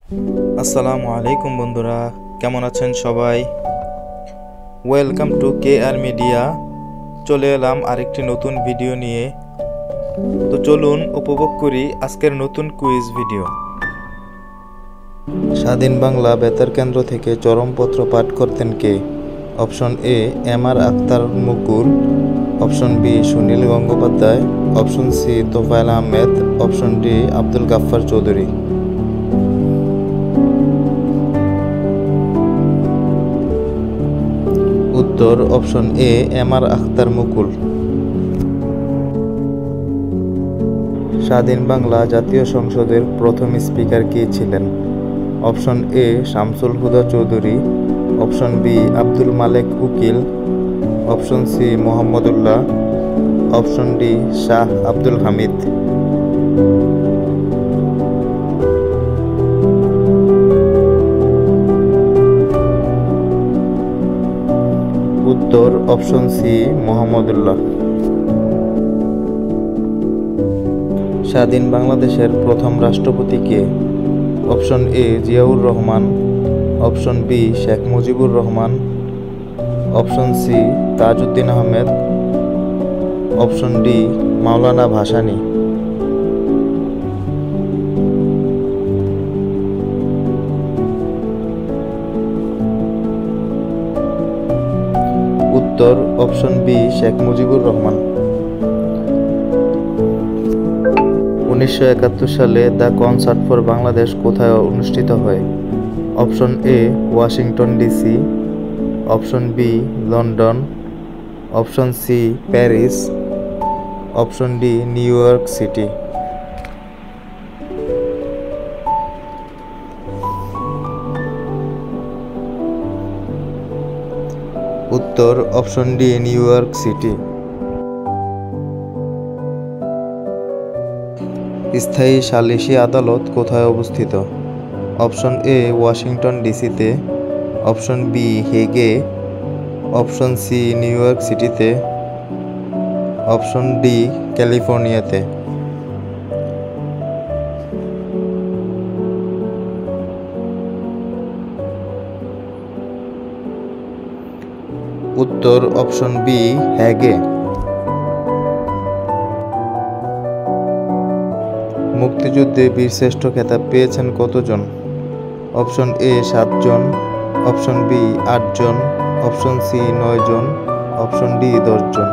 আসসালামু আলাইকুম বন্ধুরা, কেমন আছেন সবাই? Welcome to K R media. চলে এলাম আরেকটি নতুন ভিডিও নিয়ে। তো চলুন উপভোগ করি আজকের নতুন কুইজ ভিডিও। স্বাধীন বাংলা বেতার কেন্দ্র থেকে চরমপত্র পাঠ করতেন কে? Option A M R Akhtar Mukul, option B Sunil Gangopadhyay, option C Tofail Ahmed, option D Abdul Gaffar Chowdhury. উত্তর option A M R Akhtar Mukul. স্বাধীন বাংলা জাতীয় সংসদের প্রথম স্পিকার কে ছিলেন? Option A Shamsul Huda Chowdhury, option B Abdul Malek Ukil, option C Mohammadullah, option D Shah Abdul Hamid. উত্তর অপশন সি মোহাম্মদুল্লাহ। স্বাধীন বাংলাদেশের প্রথম রাষ্ট্রপতি কে? Option A Ziaur Rahman, option B Sheikh Mujibur Rahman, option C Tajuddin Ahmed, option D Maulana Bhashani. উত্তর অপশন বি শেখ মুজিবুর রহমান। 1971 সালে দ্য কনসার্ট ফর বাংলাদেশ কোথায় অনুষ্ঠিত হয়? Option A Washington DC, option B London, option C Paris, option D New York City. উত্তর option D New York City. স্থায়ী সালিসি আদালত কোথায় অবস্থিত? অপশন এ ওয়াশিংটন ডিসিতে, অপশন বি হেগে, অপশন সি নিউ ইয়র্ক সিটিতে, অপশন ডি ক্যালিফোর্নিয়াতে। উত্তর অপশন বি হেগে। মুক্তিযুদ্ধে বীরশ্রেষ্ঠ খেতাব পেয়েছেন কতজন? অপশন এ 7 জন, অপশন বি 8 জন, অপশন সি 9 জন, অপশন ডি 10 জন।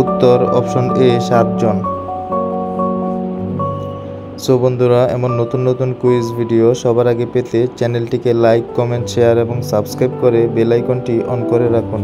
উত্তর অপশন এ 7 জন। সো বন্ধুরা, এমন নতুন নতুন কুইজ ভিডিও সবার আগে পেতে চ্যানেলটিকে লাইক, কমেন্ট, শেয়ার এবং সাবস্ক্রাইব করে বেল আইকনটি অন করে রাখুন।